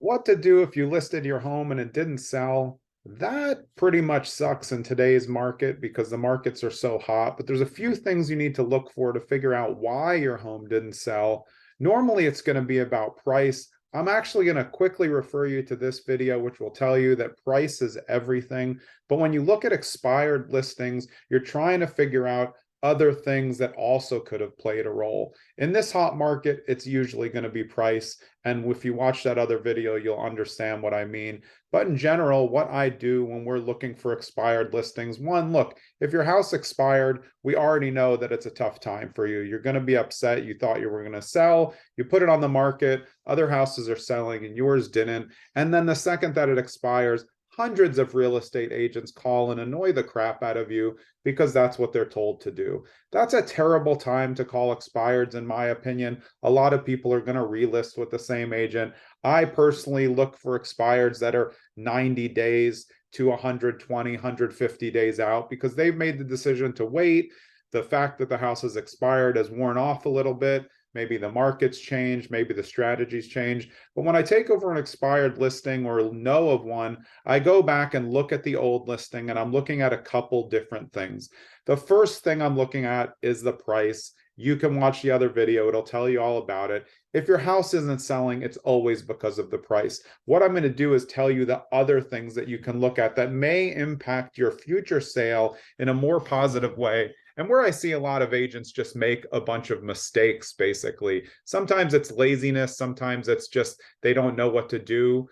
what to do if you listed your home and it didn't sell. That pretty much sucks in today's market because the markets are so hot. But there's a few things you need to look for to figure out why your home didn't sell. Normally, it's going to be about price. I'm actually going to quickly refer you to this video, which will tell you that price is everything. But when you look at expired listings, you're trying to figure out other things that also could have played a role. In this hot market, it's usually going to be price. And if you watch that other video, you'll understand what I mean. But in general, what I do when we're looking for expired listings, one, look, if your house expired, we already know that it's a tough time for you. You're going to be upset. You thought you were going to sell, you put it on the market, other houses are selling and yours didn't. And then the second that it expires, hundreds of real estate agents call and annoy the crap out of you because that's what they're told to do. That's a terrible time to call expireds, in my opinion. A lot of people are going to relist with the same agent. I personally look for expireds that are 90 days to 120, 150 days out because they've made the decision to wait. The fact that the house has expired has worn off a little bit. Maybe the market's changed, maybe the strategies changed. But when I take over an expired listing or know of one, I go back and look at the old listing and I'm looking at a couple different things. The first thing I'm looking at is the price. You can watch the other video, it'll tell you all about it. If your house isn't selling, it's always because of the price. What I'm going to do is tell you the other things that you can look at that may impact your future sale in a more positive way. And where I see a lot of agents just make a bunch of mistakes, basically. Sometimes it's laziness, sometimes it's just they don't know what to do,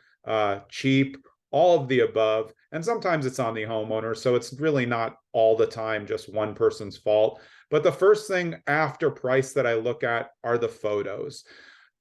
cheap, all of the above. And sometimes it's on the homeowner. So it's really not all the time just one person's fault. But the first thing after price that I look at are the photos.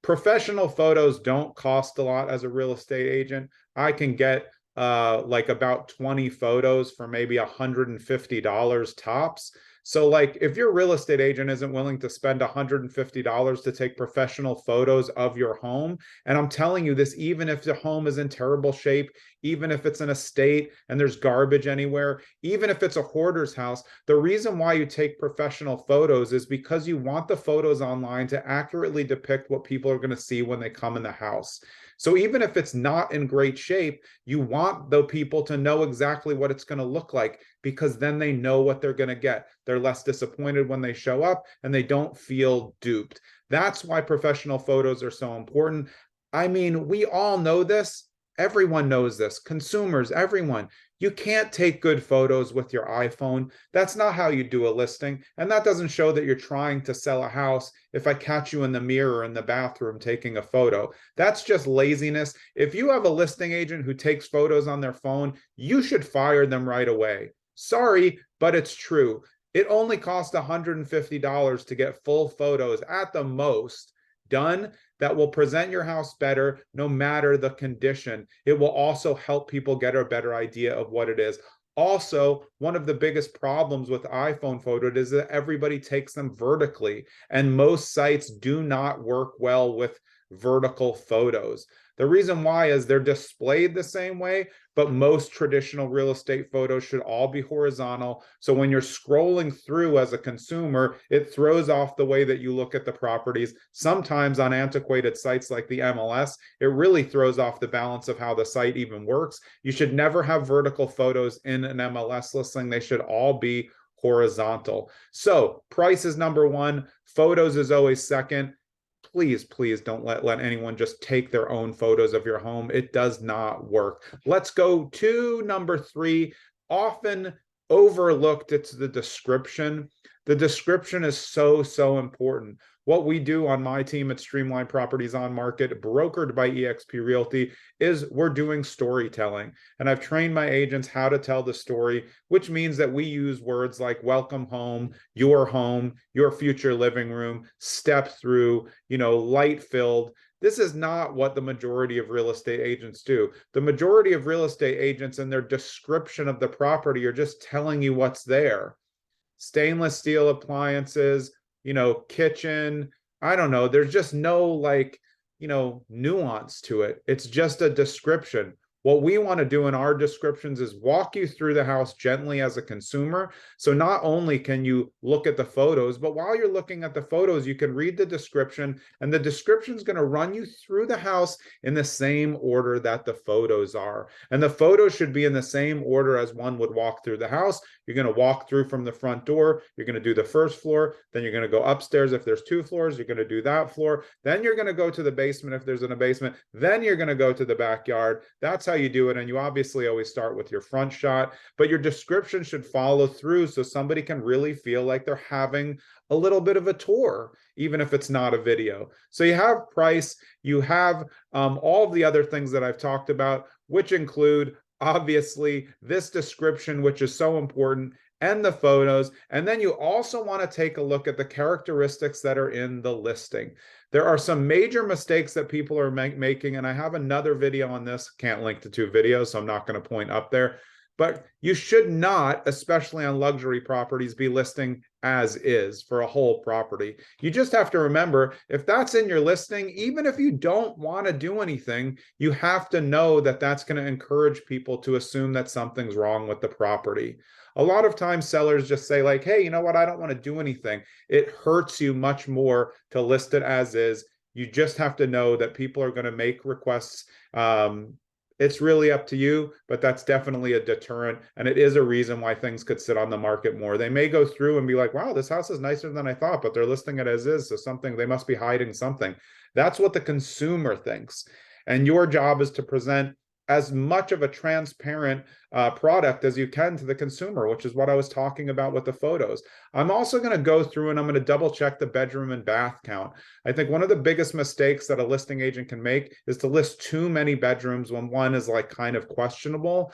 Professional photos don't cost a lot as a real estate agent. I can get like about 20 photos for maybe $150 tops. So like if your real estate agent isn't willing to spend $150 to take professional photos of your home, and I'm telling you this, even if the home is in terrible shape, even if it's in a state and there's garbage anywhere, even if it's a hoarder's house, the reason why you take professional photos is because you want the photos online to accurately depict what people are going to see when they come in the house. So even if it's not in great shape, you want the people to know exactly what it's going to look like because then they know what they're going to get. They're less disappointed when they show up and they don't feel duped. That's why professional photos are so important. I mean, we all know this. Everyone knows this. Consumers, everyone. You can't take good photos with your iPhone. That's not how you do a listing. And that doesn't show that you're trying to sell a house if I catch you in the mirror in the bathroom taking a photo. That's just laziness. If you have a listing agent who takes photos on their phone, you should fire them right away. Sorry, but it's true. It only costs $150 to get full photos at the most done that will present your house better no matter the condition. It will also help people get a better idea of what it is. Also, one of the biggest problems with iPhone photos is that everybody takes them vertically, and most sites do not work well with vertical photos. The reason why is they're displayed the same way, but most traditional real estate photos should all be horizontal. So when you're scrolling through as a consumer, it throws off the way that you look at the properties. Sometimes on antiquated sites like the MLS, it really throws off the balance of how the site even works. You should never have vertical photos in an MLS listing. They should all be horizontal. So price is number one, photos is always second. Please don't let anyone just take their own photos of your home. It does not work. Let's go to number three. Often overlooked, it's the description. The description is so important. What we do on my team at Streamline Properties on Market, brokered by eXp Realty, is we're doing storytelling. And I've trained my agents how to tell the story, which means that we use words like welcome home, your future living room, step through, light filled. This is not what the majority of real estate agents do. The majority of real estate agents in their description of the property are just telling you what's there. Stainless steel appliances, kitchen. I don't know. There's just no nuance to it. It's just a description. What we want to do in our descriptions is walk you through the house gently as a consumer. So not only can you look at the photos, but while you're looking at the photos, you can read the description, and the description is going to run you through the house in the same order that the photos are. And the photos should be in the same order as one would walk through the house. You're going to walk through from the front door. You're going to do the first floor. Then you're going to go upstairs. If there's 2 floors, you're going to do that floor. Then you're going to go to the basement if there's a basement. Then you're going to go to the backyard. That's how you do it. And you obviously always start with your front shot, but your description should follow through so somebody can really feel like they're having a little bit of a tour, even if it's not a video. So you have price, you have all of the other things that I've talked about, which include obviously this description, which is so important, and the photos. And then you also want to take a look at the characteristics that are in the listing. There are some major mistakes that people are making, and I have another video on this. Can't link to 2 videos, so I'm not going to point up there. But you should not, especially on luxury properties, be listing as is for a whole property. You just have to remember, if that's in your listing, even if you don't want to do anything, you have to know that that's going to encourage people to assume that something's wrong with the property. A lot of times sellers just say like, hey, you know what? I don't want to do anything. It hurts you much more to list it as is. You just have to know that people are going to make requests. It's really up to you, but that's definitely a deterrent. And it is a reason why things could sit on the market more. They may go through and be like, wow, this house is nicer than I thought, but they're listing it as is. So something, they must be hiding something. That's what the consumer thinks. And your job is to present as much of a transparent product as you can to the consumer, which is what I was talking about with the photos. I'm also going to go through and I'm going to double check the bedroom and bath count. I think one of the biggest mistakes that a listing agent can make is to list too many bedrooms when one is like kind of questionable.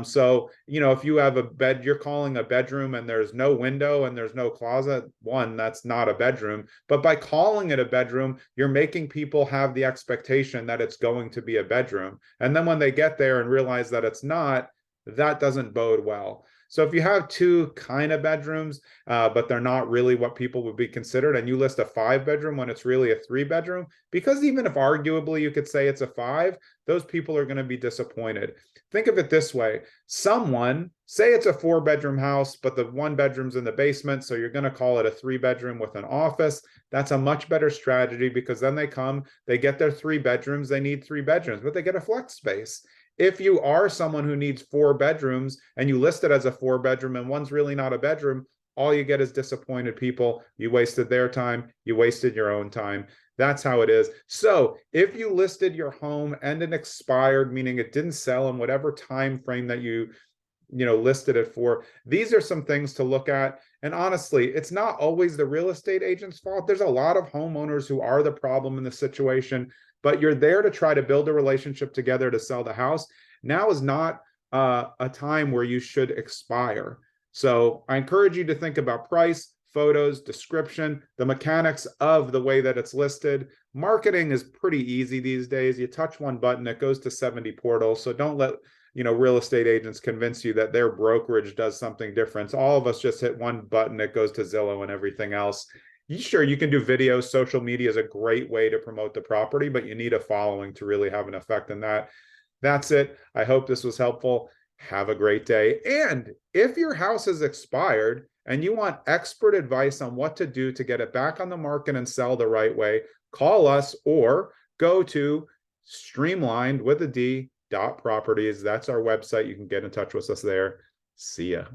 So, you know, if you have a bed, you're calling a bedroom and there's no window and there's no closet, one, that's not a bedroom. But by calling it a bedroom, you're making people have the expectation that it's going to be a bedroom. And then when they get there and realize that it's not, that doesn't bode well. So if you have 2 kind of bedrooms, but they're not really what people would be considered, and you list a 5-bedroom when it's really a 3-bedroom, because even if arguably you could say it's a 5, those people are going to be disappointed. Think of it this way. Someone, say it's a 4-bedroom house, but the 1 bedroom's in the basement, so you're going to call it a 3-bedroom with an office. That's a much better strategy, because then they come, they get their 3 bedrooms, they need 3 bedrooms, but they get a flex space. If you are someone who needs 4 bedrooms and you list it as a 4-bedroom and one's really not a bedroom, all you get is disappointed people. You wasted their time. You wasted your own time. That's how it is. So if you listed your home and it expired, meaning it didn't sell in whatever time frame that you listed it for, these are some things to look at. And honestly, it's not always the real estate agent's fault. There's a lot of homeowners who are the problem in the situation, but you're there to try to build a relationship together to sell the house. Now is not a time where you should expire. So I encourage you to think about price, photos, description, the mechanics of the way that it's listed. Marketing is pretty easy these days. You touch one button, it goes to 70 portals. So don't let real estate agents convince you that their brokerage does something different. So all of us just hit one button, it goes to Zillow and everything else. Sure, you can do videos. Social media is a great way to promote the property, but you need a following to really have an effect in that. That's it. I hope this was helpful. Have a great day. And if your house is expired and you want expert advice on what to do to get it back on the market and sell the right way, call us or go to streamlined with a D.properties. That's our website. You can get in touch with us there. See ya.